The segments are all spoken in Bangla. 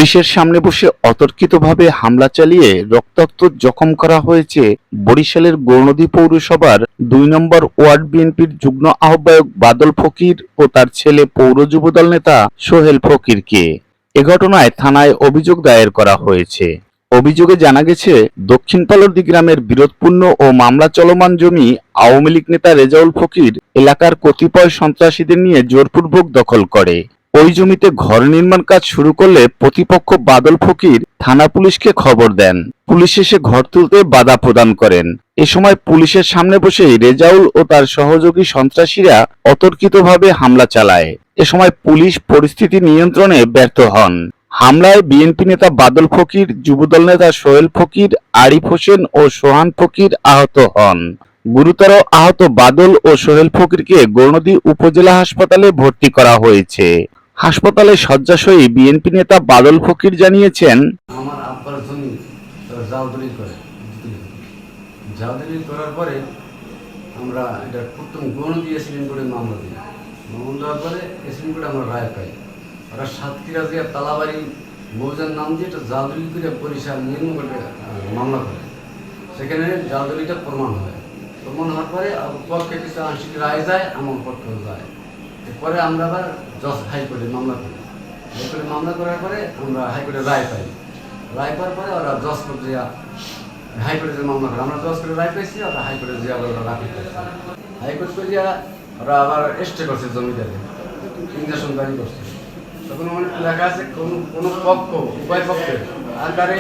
পুলিশের সামনে বসে অতর্কিতভাবে হামলা চালিয়ে রক্তাক্ত জখম করা হয়েছে বরিশালের গৌরনদী পৌরসভার ২ নম্বর ওয়ার্ড বিএনপির যুগ্ম আহ্বায়ক বাদল ফকির ও তার ছেলে পৌর যুবদল নেতা সোহেল ফকিরকে। এ ঘটনায় থানায় অভিযোগ দায়ের করা হয়েছে। অভিযোগে জানা গেছে, দক্ষিণ পালরদি গ্রামের বিরোধপূর্ণ ও মামলা চলমান জমি আওয়ামী লীগ নেতা রেজাউল ফকির এলাকার কতিপয় সন্ত্রাসীদের নিয়ে জোরপূর্বক দখল করে। ওই জমিতে ঘর নির্মাণ কাজ শুরু করলে প্রতিপক্ষ বাদল ফকির থানা পুলিশকে খবর দেন। পুলিশ এসে ঘর তুলতে বাধা প্রদান করেন। এ সময় পুলিশের সামনে বসেই রেজাউল ও তার সহযোগী সন্ত্রাসীরা অতর্কিতভাবে হামলা চালায়। এ সময় পুলিশ পরিস্থিতি নিয়ন্ত্রণে ব্যর্থ হন। হামলায় বিএনপি নেতা বাদল ফকির, যুবদল নেতা সোহেল ফকির, আরিফ হোসেন ও সোহান ফকির আহত হন। গুরুতর আহত বাদল ও সোহেল ফকিরকে গৌরনদী উপজেলা হাসপাতালে ভর্তি করা হয়েছে। হাসপাতালে শয্যাশয়ী বিএনপি নেতা বাদল ফকির জানিয়েছেন, আমার আব্বার জমি জালদলি করে জালদলি করার পরে আমরা এটা প্রথম গৌরনদী এসিলিন করে মামলা দিই। মামলা দেওয়ার পরে এসিলিন করে আমরা রায় পাই। ওরা সাতক্ষীরা দিয়ে তালাবাড়ি মৌজার নাম দিয়ে এটা জালদলি করে বরিশাল নির্মূল করে মামলা করে। সেখানে জালদলিটা প্রমাণ হয়। প্রমাণ হওয়ার পরে পক্ষে কিছু আংশিক রায় যায়, আমার পক্ষেও যায়। এরপরে আমরা আবার জজ হাইকোর্টে মামলা করি। হাইকোর্টে মামলা করার পরে আমরা হাইকোর্টে রায় পাই। রায় পাওয়ার পরে ওরা জজ কোর্টে হাইকোর্টে যে মামলা করে আমরা জজ কোর্টে রায় পাইছি, ওরা হাইকোর্টে যে আবার ওরা রাখি পাইছে। হাইকোর্ট করে ওরা আবার স্টে করছে জমিদারে, ইঞ্জেকশন জারি করছে। তখন আমার লেখা আছে কোনো পক্ষ উভয় পক্ষের আকারে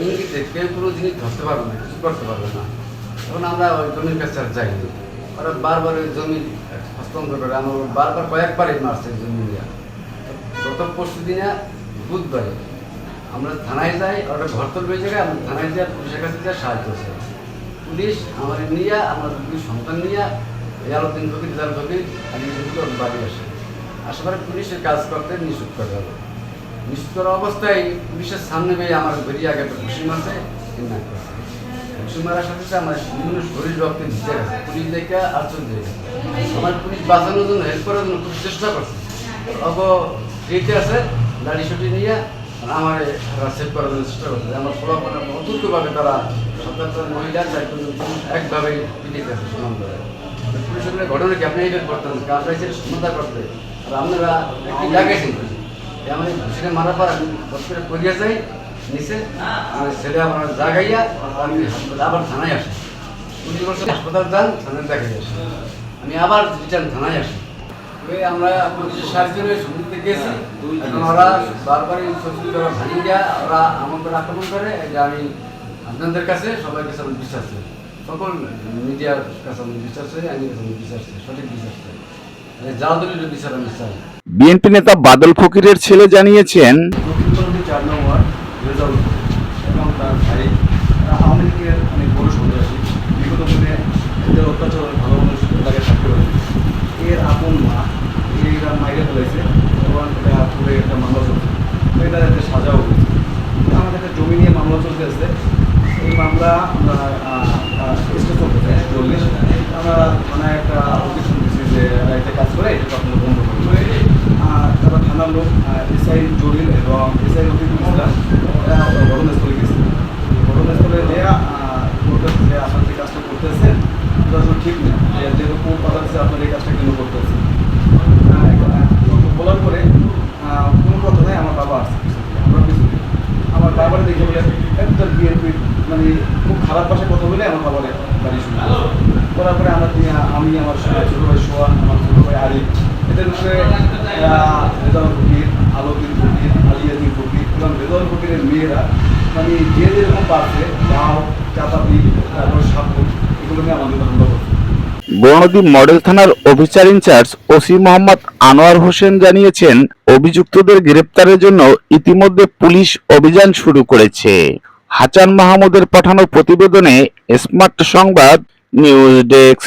ইঙ্গিতে কেউ কোনো জিনিস ধরতে পারবে না, কিছু করতে পারবে না। তখন আমরা ওই জমির কাছে আর যাইনি। ওরা বারবার ওই জমি হস্তান্তর করে আমার বারবার কয়েকবারই মারছে জমি নিয়ে। গত পরশু দিনে বুধবারে আমরা থানায় যাই, ওরা ঘর তোর হয়ে জায়গায় আমরা থানায় যাই, পুলিশের কাছে যা সাহায্য করছে। পুলিশ আমার নিয়ে আমার দুই সন্তান নিয়ে আলোদিন ফকির রেজাউল ফকির বাড়ি আসে। আসার পরে পুলিশের কাজ করতে নিষেধ করে গেল। নিষেধ করা অবস্থায় পুলিশের সামনে পেয়ে আমার বেরিয়ে আগে ঘুষি মারছে, কিডন্যাপ করছে। ঘুষি মারার সাথে সাথে আমার বিভিন্ন শরীর রক্তে ভিজে গেছে। পুলিশ দেখে আশ্চর্য হয়ে গেছে। আমার পুলিশ বাঁচানোর জন্য, হেল্প করার জন্য খুব চেষ্টা করছে। অব গেটে আছে দাড়ি ছুটি নিয়ে আমার সেভ করার জন্য চেষ্টা করছে। আমার ফলাফল অতর্কভাবে তারা ৭০ মহিলা ৪ একভাবে পিটিয়ে গেছে সুনাম ধরে। পুলিশের ঘটনা কি আপনি এটা করতেন, আমরা এসে সমাধান করতে আর আপনারা একটি লাগাইছেন। আমার ঘুষিটা মারার পর আমি হসপিটাল করিয়া যাই নিচে, আমার ছেলে আমার জাগাইয়া আমি হাসপাতাল আবার থানায় আসি। পুলিশ বলছে হাসপাতাল যান, থানায় দেখাই আসি। আমি আবার রিটার্ন থানায় আসি। আমরা পুলিশের সাহায্যে সুবিধা গেছি। এখন ওরা বারবারই ওরা ভাঙি দেয়, ওরা আমাদের আক্রমণ করে। এটা আমি আপনাদের কাছে সবার কাছে আমি বিশ্বাস করি, সকল মিডিয়ার কাছে আমি বিশ্বাস করি, আমি বিশ্বাস করি, সঠিক বিশ্বাস করি। জালদলির বিচার আমি চাই। বিএনপি নেতা বাদল ফকিরের ছেলে জানিয়েছেন, দক্ষিণ পালরদি ৪ নং ওয়ার্ড রেজাউল এবং তার ভাই আওয়ামী লীগের অনেক বড় সন্ত্রাসী। বিগত দিনে এদের অত্যাচার ভালো মানুষ তাকে থাকতে পারে। এর আপন মা এরা মাইরে ফেলেছে এবং এটা পুরো একটা মামলা চলছে। এটা একটা সাজাও হয়েছে। আমাদের একটা জমি নিয়ে মামলা চলতে আসছে। এই মামলা আমরা স্টেশন করতে চল্লিশ আমরা থানায় একটা অভিযোগ দিচ্ছি যে একটা কাজ করে এটা আপনারা বন্ধ করবে। তারা থানার লোক এসআই জরিল এবং এসআই রফিকুল ইসলাম ঘটনাস্থলে গেছে। ঘটনাস্থলে দেয়া যে আপনার যে কাজটা করতেছেন এটা আসলে ঠিক না, যেহেতু কোর্ট পাঠাচ্ছে আপনার এই কাজটা কেন করতেছেন বলার পরে কোনো কথা নাই। আমার বাবা আসছে, আমরা কিছু আমার বাবার দেখে বলে একদম বিএনপি মানে খুব খারাপ ভাষায় কথা বলে আমার বাবার বাড়ি শুরু করার পরে আমি আমার ছোটো ভাই সোহান, আমার ছোটো ভাই আরিফ, এদের উপরে রেজাউল ফকির, আলোদিন ফকির, আলিয়াদিন ফকির এবং রেজাউল ফকিরের মেয়েরা মানে যে যেরকম পারছে লাউ চাপাতি তারপর সাপুর এগুলো নিয়ে আমাদের হামলা করছে। গৌরনদী মডেল থানার officer in charge OC Mohammad Anwar Hossain জানিয়েছেন, অভিযুক্তদের গ্রেপ্তারের জন্য ইতিমধ্যে পুলিশ অভিযান শুরু করেছে। হাসান মাহমুদের পাঠানো প্রতিবেদনে স্মার্ট সংবাদ নিউজ ডেস্ক।